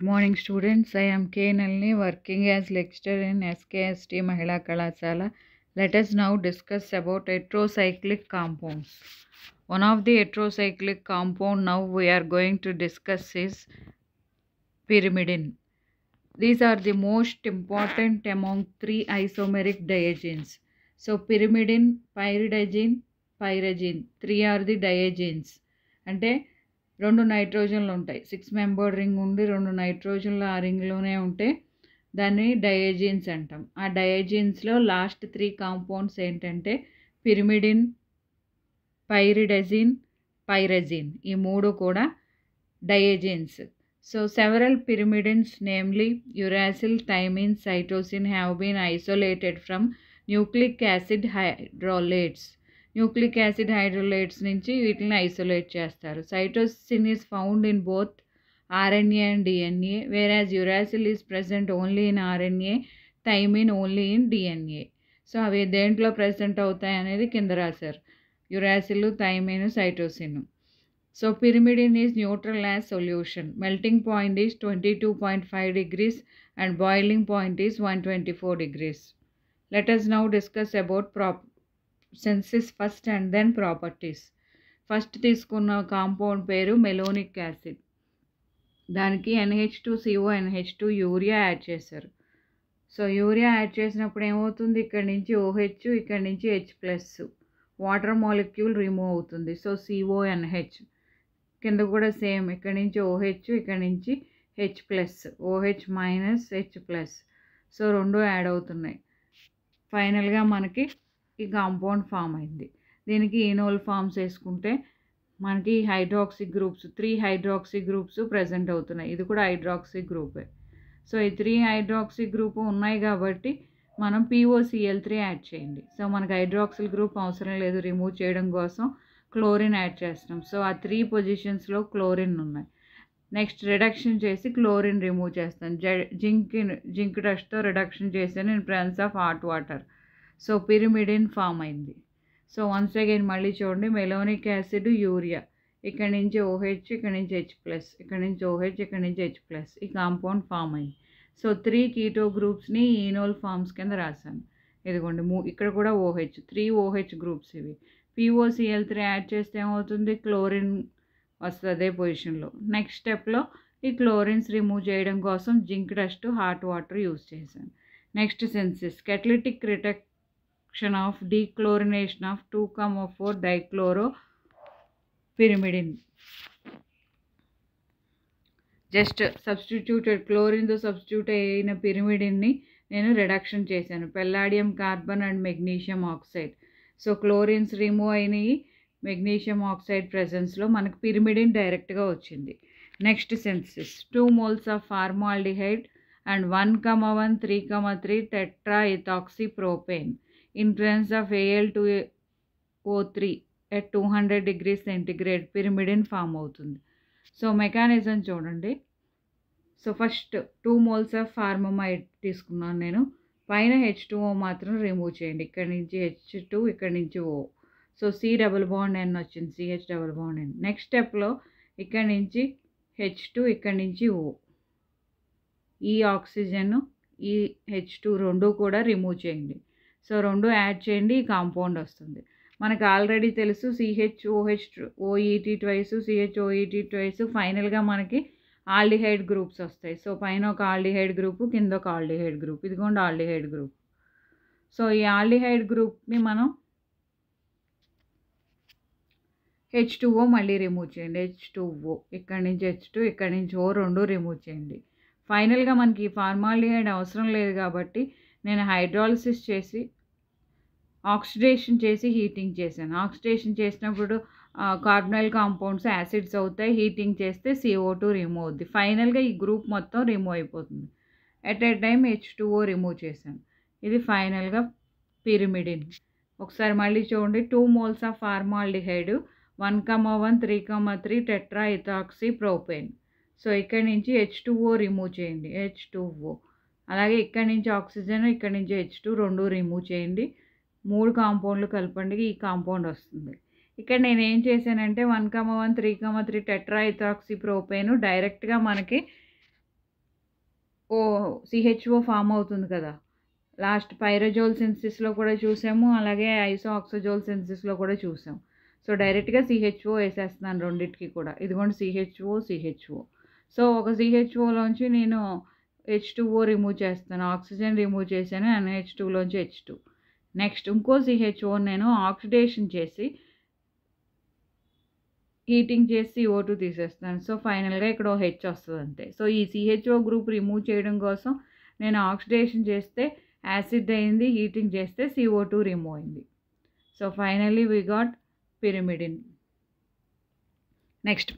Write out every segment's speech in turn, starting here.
morning students. I am K. Nalini, working as lecturer in SKST Mahila Kalasala. Let us now discuss about heterocyclic compounds. One of the heterocyclic compound now we are going to discuss is pyrimidine. These are the most important among three isomeric diagenes. So pyrimidine, pyridazine, pyrazine, three are the diagenes. అంటే రెండు నైట్రోజన్లు ఉంటాయి. 6 membered ring ఉండి రెండు నైట్రోజన్లు ఆ రింగ్లోనే ఉంటే దాన్ని డయాజీన్స్ అంటాం. ఆ డయాజీన్స్లో లాస్ట్ 3 కాంపౌండ్స్ ఏంటంటే పిరిమిడిన్, పైరిడజిన్, పైరజిన్. ఈ మూడు కూడా డయాజీన్స్. So several pyrimidines, namely uracil, thymine, cytosine, have been isolated from nucleic acid hydrolates. Nucleic acid hydrolates నుంచి వీటిని ఐసోలేట్ చేస్తారు. Cytosine is found in both RNA and DNA, whereas uracil is present only in RNA, thymine only in DNA. So అవి దేంట్లో present అవుతాయి అనేది కింద రాశారు. Uracil, thymine, cytosine. So pyrimidine is neutral as solution. Melting point is 22.5 degrees and boiling point is 124 degrees. Let us now discuss about senses first and then properties. First తీసుకున్న compound పేరు మెలోనిక్ acid. దానికి NH2CO, NH2 urea add చేశారు. So urea add చేసినప్పుడు ఏమవుతుంది, ఇక్కడ నుంచి OH, ఇక్కడ నుంచి H+, వాటర్ మాలిక్యూల్ రిమూవ్ అవుతుంది. So CONH. కింద కూడా సేమ్, ఇక్కడ నుంచి OH, ఇక్కడ నుంచి H+, OH minus H+. So రెండు యాడ్ అవుతున్నాయి. ఫైనల్గా మనకి ఈ కాంపౌండ్ ఫామ్ అయింది. దీనికి ఈనోల్ ఫామ్స్ వేసుకుంటే మనకి hydroxy groups, 3 hydroxy groups present అవుతున్నాయి. ఇది కూడా హైడ్రాక్సీ గ్రూపే. సో ఈ 3 హైడ్రాక్సీ గ్రూప్ ఉన్నాయి కాబట్టి మనం POCl3 యాడ్ చేయండి. సో మనకి హైడ్రాక్సిల్ గ్రూప్ అవసరం లేదు, రిమూవ్ చేయడం కోసం క్లోరిన్ యాడ్ చేస్తాం. సో ఆ 3 పొజిషన్స్లో క్లోరిన్ ఉన్నాయి. నెక్స్ట్ రిడక్షన్ చేసి క్లోరిన్ రిమూవ్ చేస్తాను. జింక్ డస్ట్తో రిడక్షన్ చేశాను in presence of hot water. So pyrimidine form అయింది. సో వన్స్ అగైన్ మళ్ళీ చూడండి, మెలోనిక్ యాసిడ్, యూరియా, ఇక్కడ నుంచి OH, ఇక్కడ నుంచి H+, ఇక్కడ నుంచి OH, ఇక్కడ నుంచి H+, ఈ కాంపౌండ్ ఫామ్ అయింది. సో 3 కీటో గ్రూప్స్ని ఈనోల్ ఫామ్స్ కింద రాశాను. ఇదిగోండి, ఇక్కడ కూడా OH, 3 OH గ్రూప్స్ ఇవి. POCl3 యాడ్ చేస్తే ఏమవుతుంది, క్లోరిన్ వస్తుంది అదే పొజిషన్లో. నెక్స్ట్ స్టెప్లో ఈ క్లోరిన్స్ రిమూవ్ చేయడం కోసం zinc dust, hot water use చేశాను. Next synthesis, catalytic reduction of dechlorination of 2,4 dichloroPyrimidine. Just substituted, క్లోరిన్తో సబ్స్టిట్యూట్ అయిన పిరిమిడిన్ని నేను రిడక్షన్ చేశాను. Palladium carbon and magnesium oxide. So chlorines remove అయినాయి, మెగ్నీషియం ఆక్సైడ్ ప్రెజెన్స్లో మనకు పిరిమిడిన్ డైరెక్ట్గా వచ్చింది. Next synthesis, 2 moles of formaldehyde and 1,1 3,3 tetraethoxypropane in presence of Al2O3 at 200 degrees centigrade pyrimidine form అవుతుంది. సో మెకానిజం చూడండి. So first 2 moles of formamide తీసుకున్నాను నేను. పైన H2O మాత్రం రిమూవ్ చేయండి. ఇక్కడ నుంచి H2, ఇక్కడ నుంచి O. So C double bond N వచ్చింది, CH double bond N. Next స్టెప్లో ఇక్కడ నుంచి H2, ఇక్కడ నుంచి O. ఈ ఆక్సిజన్, ఈ H2 రెండు కూడా రిమూవ్ చేయండి. సో రెండు యాడ్ చేయండి, ఈ కాంపౌండ్ వస్తుంది. మనకు ఆల్రెడీ తెలుసు, CHOOOET ట్వైస్, CHOET ట్వైస్, ఫైనల్గా మనకి ఆల్డిహైడ్ గ్రూప్స్ వస్తాయి. సో పైన ఒక ఆల్డిహైడ్ గ్రూపు, కింద ఒక ఆల్డిహైడ్ గ్రూప్. ఇదిగోండి ఆల్డిహైడ్ గ్రూప్. సో ఈ ఆల్డిహైడ్ గ్రూప్ని మనం H2O మళ్ళీ రిమూవ్ చేయండి. H2O, ఇక్కడ నుంచి H2, ఇక్కడ నుంచి O, రెండు రిమూవ్ చేయండి. ఫైనల్గా మనకి ఫార్మాల్డిహైడ్ అవసరం లేదు కాబట్టి నేను హైడ్రాలిసిస్ చేసి ఆక్సిడేషన్ చేసి హీటింగ్ చేశాను. ఆక్సిడేషన్ చేసినప్పుడు కార్బనైల్ కాంపౌండ్స్ యాసిడ్స్ అవుతాయి, హీటింగ్ చేస్తే CO2 రిమూవ్ అవుద్ది. ఫైనల్గా ఈ గ్రూప్ మొత్తం రిమూవ్ అయిపోతుంది. At a time H2O remove చేశాను. ఇది ఫైనల్గా పిరిమిడిన్. ఒకసారి మళ్ళీ చూడండి, 2 moles of formaldehyde, 1,1 3,3 tetraethoxypropane. So ఇక్కడ నుంచి H2O రిమూవ్ చేయండి, H2O. అలాగే ఇక్కడ నుంచి ఆక్సిజన్, ఇక్కడ నుంచి H2 రెండు రిమూవ్ చేయండి. 3 కాంపౌండ్లు కలపండి, ఈ కాంపౌండ్ వస్తుంది. ఇక్కడ నేను ఏం చేశానంటే 1,1 3,3 tetraethoxypropane డైరెక్ట్గా మనకి CHO ఫామ్ అవుతుంది కదా, లాస్ట్ పైరజోల్ సింథసిస్లో కూడా చూసాము, అలాగే ఐసోఆక్సజోల్ సింథసిస్లో కూడా చూసాం. సో డైరెక్ట్గా CHO వేసేస్తున్నాను రెండింటికి కూడా. ఇదిగోండి CHO. సో ఒక CHOలోంచి నేను H2O రిమూవ్ చేస్తాను, ఆక్సిజన్ రిమూవ్ చేశాను, NH2లోంచి H2. నెక్స్ట్ ఇంకో CHO నేను ఆక్సిడేషన్ చేసి హీటింగ్ చేసి CO2 తీసేస్తాను. సో ఫైనల్గా ఇక్కడ H వస్తుంది అంతే. సో ఈ CHO గ్రూప్ రిమూవ్ చేయడం కోసం నేను ఆక్సిడేషన్ చేస్తే యాసిడ్ అయింది, హీటింగ్ చేస్తే CO2 రిమూవ్ అయింది. So finally we got pyrimidine. Next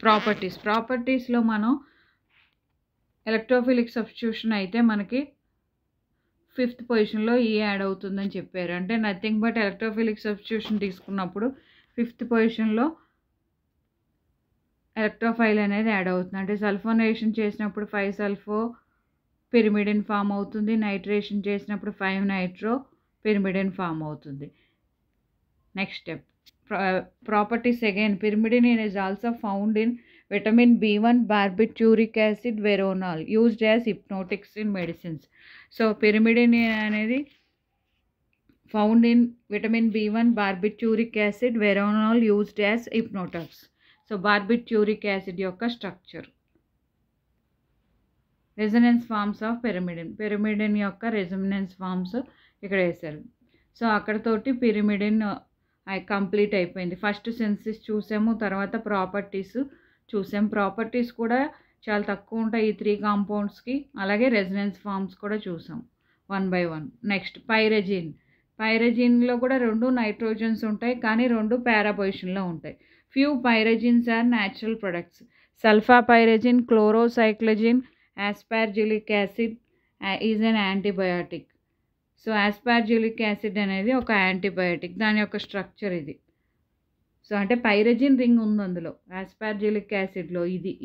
ప్రాపర్టీస్లో మనం ఎలక్ట్రోఫిలిక్ సబ్స్టిట్యూషన్ అయితే మనకి 5th పొజిషన్లో యాడ్ అవుతుందని చెప్పారు. అంటే నథింగ్ బట్ ఎలక్ట్రోఫిలిక్ సబ్స్టిట్యూషన్ తీసుకున్నప్పుడు 5th పొజిషన్లో ఎలక్ట్రోఫైల్ అనేది యాడ్ అవుతుంది. అంటే సల్ఫోనేషన్ చేసినప్పుడు 5 సల్ఫో పిరిమిడిన్ ఫామ్ అవుతుంది, నైట్రేషన్ చేసినప్పుడు 5 నైట్రో పిరిమిడిన్ ఫామ్ అవుతుంది. Next step properties again. Pyrimidine is also found in vitamin B1, barbituric acid, veronal used as hypnotics in medicines. So pyrimidine అనేది found in vitamin B1, barbituric acid, veronal used as hypnotics. So barbituric acid యొక్క structure. Resonance forms of pyrimidine యొక్క resonance forms ఇక్కడ వేశారు. So అక్కడతోటి pyrimidine complete అయిపోయింది. First synthesis చూసాము, తర్వాత properties చూసాం. ప్రాపర్టీస్ కూడా చాలా తక్కువ ఉంటాయి ఈ 3 కాంపౌండ్స్కి. అలాగే రెజొనెన్స్ ఫార్మ్స్ కూడా చూసాం 1 by 1. నెక్స్ట్ పైరజిన్లో కూడా 2 నైట్రోజన్స్ ఉంటాయి, కానీ 2 పారా పొజిషన్లో ఉంటాయి. Few pyrazines are natural products. Sulphapyrazine, chlorocyclizine, aspargilic acid is an antibiotic. So aspargilic acid అనేది ఒక యాంటీబయాటిక్, దాని యొక్క స్ట్రక్చర్ ఇది. సో అంటే పైరజిన్ రింగ్ ఉంది అందులో, aspargilic యాసిడ్లో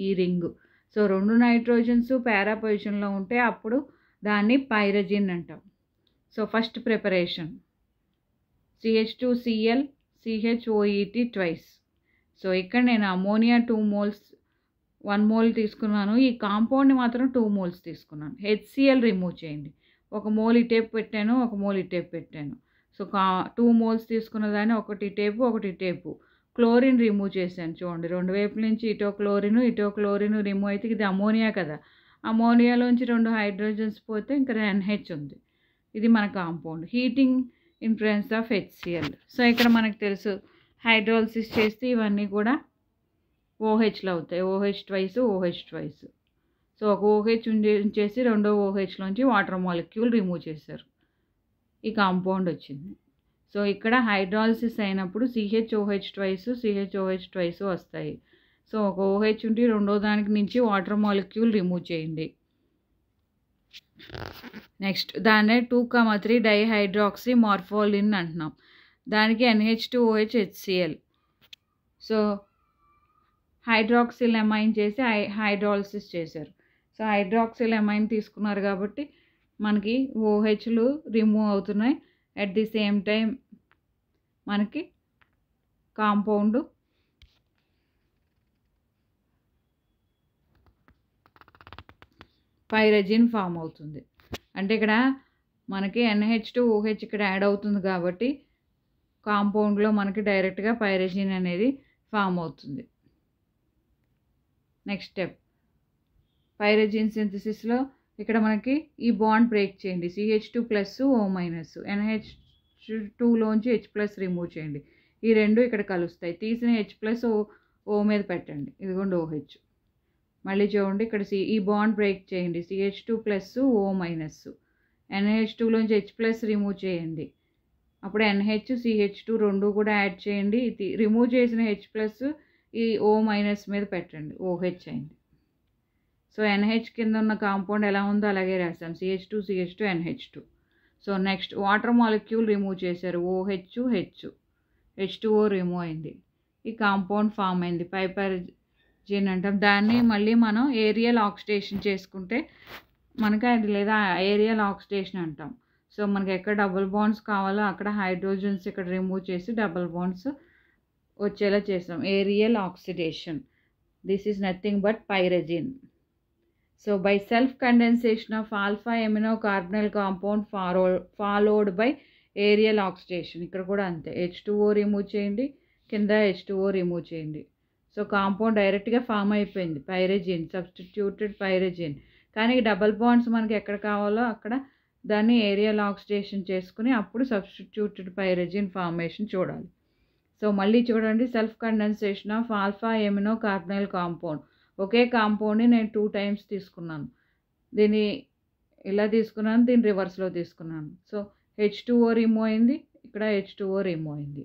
ఈ రింగ్. సో 2 నైట్రోజన్స్ పారా పొజిషన్లో ఉంటే అప్పుడు దాన్ని పైరజిన్ అంటాం. So first preparation CH2Cl CHOET twice. So ఇక్కడ నేను అమోనియా 2 moles 1 mole తీసుకున్నాను, ఈ కాంపౌండ్ని మాత్రం 2 moles తీసుకున్నాను. HCl రిమూవ్ చేయండి. 1 mole ఇటేపు పెట్టాను, 1 mole ఇటేపు పెట్టాను. సో 2 moles తీసుకున్న దాన్ని ఒకటి ఇటేపు క్లోరిన్ రిమూవ్ చేశాను. చూడండి 2 వైపుల నుంచి ఇటో క్లోరిన్ రిమూవ్ అయితే ఇది అమోనియా కదా, అమోనియాలోంచి 2 హైడ్రోజన్స్ పోతే ఇంకా NH ఉంది. ఇది మన compound. Heating influence of HCl. So ఇక్కడ మనకు తెలుసు హైడ్రాలసిస్ చేస్తే ఇవన్నీ కూడా OHలు అవుతాయి. OH twice. సో ఒక OH ఉంచేసి రెండో OHలోంచి వాటర్ మాలిక్యూల్ రిమూవ్ చేశారు, ఈ కాంపౌండ్ వచ్చింది. సో ఇక్కడ హైడ్రాలసిస్ అయినప్పుడు CHOH twice వస్తాయి. సో ఒక OH ఉండి రెండో దానికి నుంచి వాటర్ మాలిక్యూల్ రిమూవ్ చేయండి. నెక్స్ట్ దాన్నే 2,3 డైహైడ్రాక్సీ మార్ఫోలిన్ అంటున్నాం. దానికి NH2OH HCl. So hydroxyl amine చేసి హైడ్రాలసిస్ చేశారు. సో హైడ్రాక్సిల్ ఎమైన్ తీసుకున్నారు కాబట్టి మనకి OHలు రిమూవ్ అవుతున్నాయి. అట్ ది సేమ్ టైం మనకి కాంపౌండ్ పైరజిన్ ఫామ్ అవుతుంది. అంటే ఇక్కడ మనకి NH2OH ఇక్కడ యాడ్ అవుతుంది కాబట్టి కాంపౌండ్లో మనకి డైరెక్ట్గా పైరజిన్ అనేది ఫామ్ అవుతుంది. నెక్స్ట్ స్టెప్ పైరజిన్ సింథసిస్లో ఇక్కడ మనకి ఈ బాండ్ బ్రేక్ చేయండి. CH2+O-, NH2లోంచి H+ రిమూవ్ చేయండి. ఈ 2 ఇక్కడ కలుస్తాయి. తీసిన H+O మీద పెట్టండి, ఇదిగోండి OH. మళ్ళీ చూడండి ఇక్కడ ఈ బాండ్ బ్రేక్ చేయండి. CH2+O-, NH2లోంచి H+ రిమూవ్ చేయండి. అప్పుడు NH CH2 2 కూడా యాడ్ చేయండి. ఇది రిమూవ్ చేసిన H+ ఈ O- మీద పెట్టండి, OH అయింది. సో NH కింద ఉన్న కాంపౌండ్ ఎలా ఉందో అలాగే రాసాం, CH2 NH2. So next water molecule remove చేశారు, OH H2O రిమూవ్ అయింది. ఈ కాంపౌండ్ ఫామ్ అయింది, పైపైరజిన్ అంటాం. దాన్ని మళ్ళీ మనం ఏరియల్ ఆక్సిడేషన్ చేసుకుంటే మనకి అది, లేదా ఏరియల్ ఆక్సిడేషన్ అంటాం. సో మనకి ఎక్కడ డబుల్ బాండ్స్ కావాలో అక్కడ హైడ్రోజన్స్ ఇక్కడ రిమూవ్ చేసి డబుల్ బాండ్స్ వచ్చేలా చేస్తాం, aerial oxidation. This is nothing but pyrazine. So by self condensation of alpha amino carbonyl compound followed by aerial oxidation. ఇక్కడ కూడా అంతే, H2O రిమూవ్ చేయండి, కింద H2O రిమూవ్ చేయండి. సో కాంపౌండ్ డైరెక్ట్గా ఫామ్ అయిపోయింది, పైరజిన్, సబ్స్టిట్యూటెడ్ పైరజిన్. కానీ డబల్ బాండ్స్ మనకి ఎక్కడ కావాలో అక్కడ దాన్ని ఏరియల్ ఆక్సిడేషన్ చేసుకుని అప్పుడు సబ్స్టిట్యూటెడ్ పైరజిన్ ఫార్మేషన్ చూడాలి. సో మళ్ళీ చూడండి, self condensation of alpha amino carbonyl compound. ఒకే కాంపౌండ్ని నేను 2 టైమ్స్ తీసుకున్నాను. దీన్ని ఇలా తీసుకున్నాను, దీన్ని రివర్స్లో తీసుకున్నాను. సో H2O రిమూవ్ అయింది, ఇక్కడ H2O రిమూవ్ అయింది.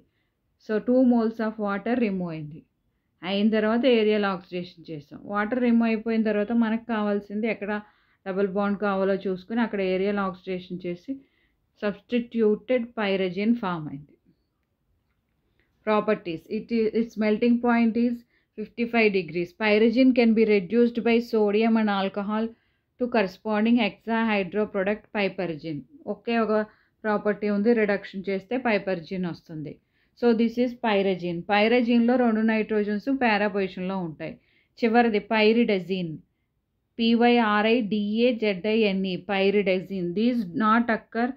So 2 moles of water remove అయింది. అయిన తర్వాత ఏరియల్ ఆక్సిడేషన్ చేసాం. వాటర్ రిమూవ్ అయిపోయిన తర్వాత మనకు కావాల్సింది ఎక్కడ డబుల్ బాండ్ కావాలో చూసుకుని అక్కడ ఏరియల్ ఆక్సిడేషన్ చేసి సబ్స్టిట్యూటెడ్ పైరజిన్ ఫామ్ అయింది. Properties, its melting point is 55 degrees. Pyrogen can be reduced by sodium and alcohol to corresponding hexahydro product piperazine. ఒకే ఒక ప్రాపర్టీ ఉంది, రిడక్షన్ చేస్తే పైపర్జిన్ వస్తుంది. So this is pyrazine. పైరజిన్లో 2 నైట్రోజన్స్ పారా పొజిషన్లో ఉంటాయి. చివరిది pyridazine, PYRIDAZINE, pyridazine. These not occur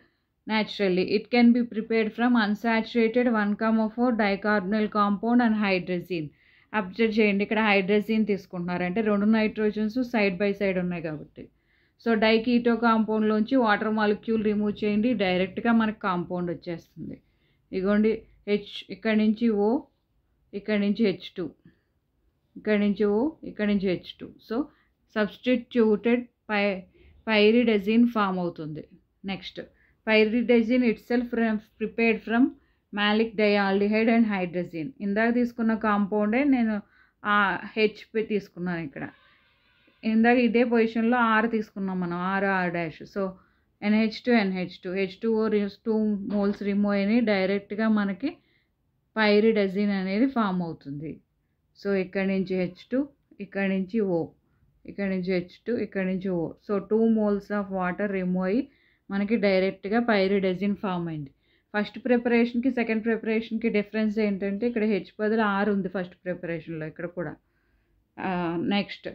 naturally. It can be prepared from unsaturated 1,4 dicarbonyl compound and hydrazine. Observe చేయండి, ఇక్కడ హైడ్రజీన్ తీసుకుంటున్నారు అంటే 2 నైట్రోజన్స్ సైడ్ బై సైడ్ ఉన్నాయి కాబట్టి. సో డైకీటో కాంపౌండ్లోంచి వాటర్ మాలిక్యూల్ రిమూవ్ చేయండి, డైరెక్ట్గా మనకు కాంపౌండ్ వచ్చేస్తుంది. ఇగోండి ఇక్కడ నుంచి O, ఇక్కడ నుంచి H2, ఇక్కడ నుంచి O, ఇక్కడ నుంచి H2. సో సబ్స్టిట్యూటెడ్ పైరిడజిన్ ఫామ్ అవుతుంది. Next, pyridazine itself prepared from malic dialdehyde and hydrazine. ఇందాక తీసుకున్న కాంపౌండే నేను H తీసుకున్నాను. ఇక్కడ ఇందాక ఇదే పొజిషన్లో R తీసుకున్నాం మనం, R'. So NH2 H2O 2 moles remove అయినాయి, డైరెక్ట్గా మనకి పైరిడజిన్ అనేది ఫామ్ అవుతుంది. సో ఇక్కడ నుంచి H2, ఇక్కడ నుంచి O, ఇక్కడ నుంచి H2, ఇక్కడ నుంచి O. So 2 moles of water remove అయ్యి మనకి డైరెక్ట్గా పైరిడజిన్ ఫామ్ అయింది. ఫస్ట్ ప్రిపరేషన్కి సెకండ్ ప్రిపరేషన్కి డిఫరెన్స్ ఏంటంటే ఇక్కడ H బదులు R ఉంది ఫస్ట్ ప్రిపరేషన్లో, ఇక్కడ కూడా. నెక్స్ట్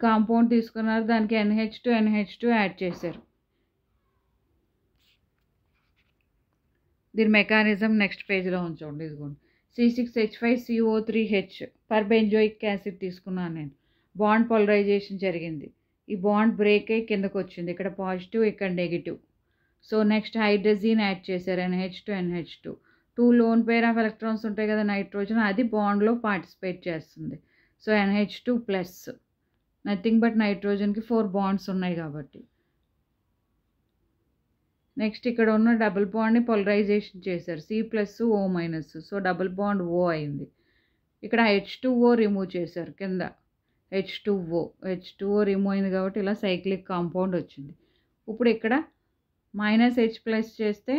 కాంపౌండ్ తీసుకున్నారు, దానికి NH2 యాడ్ చేశారు. దీని మెకానిజం నెక్స్ట్ పేజ్లో ఉంచండి. ఇదిగోండి, C6H5CO3H పర్బెంజోయిక్ యాసిడ్ తీసుకున్నాను నేను. బాండ్ పోలరైజేషన్ జరిగింది, ఈ బాండ్ బ్రేక్ అయ్యి కిందకు వచ్చింది, ఇక్కడ పాజిటివ్, ఇక్కడ నెగిటివ్. సో నెక్స్ట్ హైడ్రజీన్ యాడ్ చేశారు, NH2. 2 lone pair of electrons ఉంటాయి కదా నైట్రోజన్, అది బాండ్లో పార్టిసిపేట్ చేస్తుంది. సో NH2+, నథింగ్ బట్ నైట్రోజన్కి 4 బాండ్స్ ఉన్నాయి కాబట్టి. నెక్స్ట్ ఇక్కడ ఉన్న డబుల్ బాండ్ని పోలరైజేషన్ చేశారు, C+O-. So double bond O అయింది. ఇక్కడ H2O రిమూవ్ చేశారు, కింద H2O రిమూవ్ అయింది కాబట్టి ఇలా సైక్లిక్ కాంపౌండ్ వచ్చింది. ఇప్పుడు ఇక్కడ -H+ చేస్తే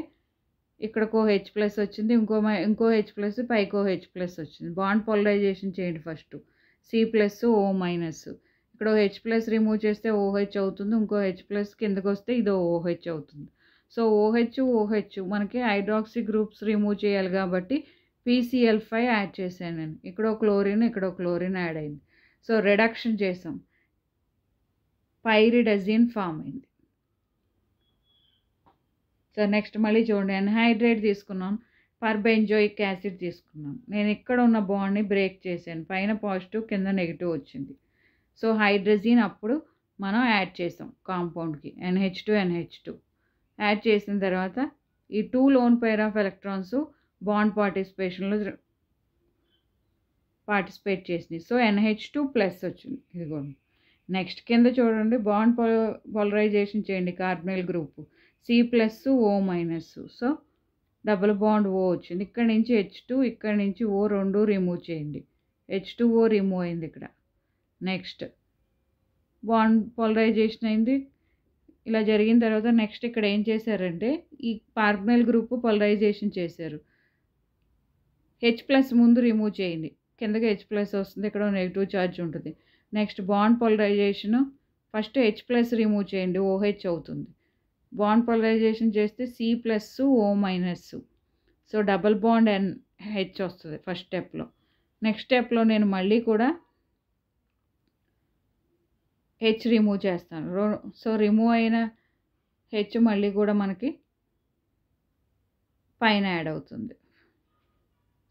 ఇక్కడకో H+ వచ్చింది, ఇంకో H+, పైకో H+ వచ్చింది. బాండ్ పోలరైజేషన్ చేయండి ఫస్ట్, C+O-. ఇక్కడ H+ రిమూవ్ చేస్తే OH అవుతుంది, ఇంకో H+ కిందకు వస్తే ఇదో OH అవుతుంది. సో OH మనకి హైడ్రాక్సీ గ్రూప్స్ రిమూవ్ చేయాలి కాబట్టి PCl5 యాడ్ చేశాను నేను. ఇక్కడో క్లోరిన్, ఇక్కడో క్లోరిన్ యాడ్ అయింది. సో రిడక్షన్ చేసాం, పైరిడజిన్ ఫామ్ అయింది. సో నెక్స్ట్ మళ్ళీ చూడండి, ఎన్హైడ్రేట్ తీసుకున్నాం, పర్బెంజోయిక్ యాసిడ్ తీసుకున్నాం. నేను ఇక్కడ ఉన్న బాండ్ని బ్రేక్ చేశాను, పైన పాజిటివ్ కింద నెగిటివ్ వచ్చింది. సో హైడ్రజీన్ అప్పుడు మనం యాడ్ చేసాం కాంపౌండ్కి, NH2 యాడ్ చేసిన తర్వాత ఈ 2 lone pair of electrons bond పార్టిసిపేషన్లో పార్టిసిపేట్ చేసింది. సో NH2+ వచ్చింది, ఇదిగోండి. నెక్స్ట్ కింద చూడండి, బాండ్ పోలరైజేషన్ చేయండి, carbonyl group C+O-. So double bond O వచ్చింది. ఇక్కడ నుంచి H2, ఇక్కడ నుంచి O, 2 రిమూవ్ చేయండి, H2O రిమూవ్ అయింది ఇక్కడ. నెక్స్ట్ బాండ్ పోలరైజేషన్ అయింది. ఇలా జరిగిన తర్వాత నెక్స్ట్ ఇక్కడ ఏం చేశారంటే ఈ కార్బనైల్ గ్రూప్ పోలరైజేషన్ చేశారు. H+ ముందు రిమూవ్ చేయండి, కిందకి H+ వస్తుంది, ఇక్కడ నెగిటివ్ ఛార్జ్ ఉంటుంది. Next bond polarization first H+ remove చేయండి, OH అవుతుంది. బాండ్ పోలరైజేషన్ చేస్తే C+O-. So double bond NH వస్తుంది ఫస్ట్ స్టెప్లో. నెక్స్ట్ స్టెప్లో నేను మళ్ళీ కూడా హెచ్ రిమూవ్ చేస్తాను. సో రిమూవ్ అయిన హెచ్ మళ్ళీ కూడా మనకి పైన యాడ్ అవుతుంది.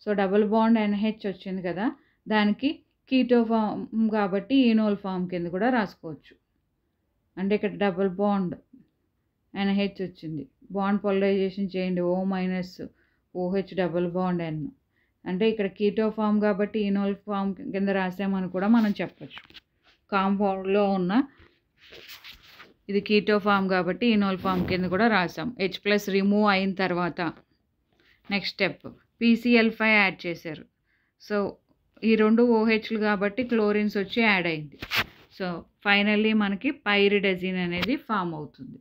సో డబుల్ బాండ్ NH వచ్చింది కదా, దానికి కీటో ఫామ్ కాబట్టి ఈనోల్ ఫామ్ కింద కూడా రాసుకోవచ్చు. అంటే ఇక్కడ డబుల్ బాండ్ NH వచ్చింది, బాండ్ పోలరైజేషన్ చేయండి O-OH డబుల్ బాండ్ N, అంటే ఇక్కడ కీటో ఫామ్ కాబట్టి ఈనోల్ ఫామ్ కింద రాసామని కూడా మనం చెప్పచ్చు. కాంపౌండ్లో ఉన్న ఇది కీటో ఫామ్ కాబట్టి ఈనోల్ ఫామ్ కింద కూడా రాసాం. H+ రిమూవ్ అయిన తర్వాత నెక్స్ట్ స్టెప్ PCl5 యాడ్ చేశారు. సో ఈ రెండు OHలు కాబట్టి క్లోరిన్స్ వచ్చి యాడ్ అయింది. సో ఫైనల్లీ మనకి పైరిడజిన్ అనేది ఫామ్ అవుతుంది.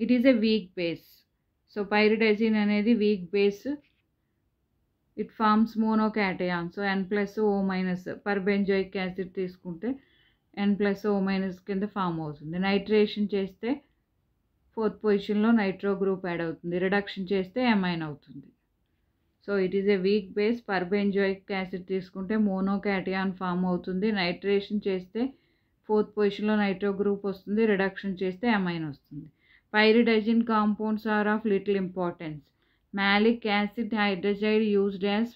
It is a weak base. So pyridazine అనేది weak base. It forms monocation. So N+O- perbenzoic acid తీసుకుంటే N+O- కింద ఫామ్ అవుతుంది. నైట్రేషన్ చేస్తే 4th పొజిషన్లో నైట్రో గ్రూప్ యాడ్ అవుతుంది. రిడక్షన్ చేస్తే అమైన్ అవుతుంది. So it is a weak base. Perbenzoic acid తీసుకుంటే మోనోకాటయాన్ ఫామ్ అవుతుంది. నైట్రేషన్ చేస్తే 4th పొజిషన్లో నైట్రో గ్రూప్ వస్తుంది. రిడక్షన్ చేస్తే అమైన్ వస్తుంది. Pyridazine compounds are of little importance. Maleic acid హైడ్రజైడ్ used as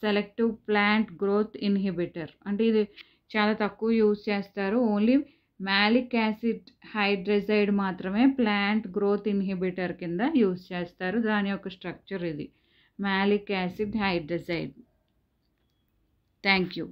selective plant growth inhibitor. అంటే ఇది చాలా తక్కువ యూజ్ చేస్తారు. ఓన్లీ మాలిక్ యాసిడ్ హైడ్రజైడ్ మాత్రమే ప్లాంట్ గ్రోత్ ఇన్హిబిటర్ కింద యూజ్ చేస్తారు. దాని యొక్క స్ట్రక్చర్ ఇది, maleic acid hydrazide. Thank you.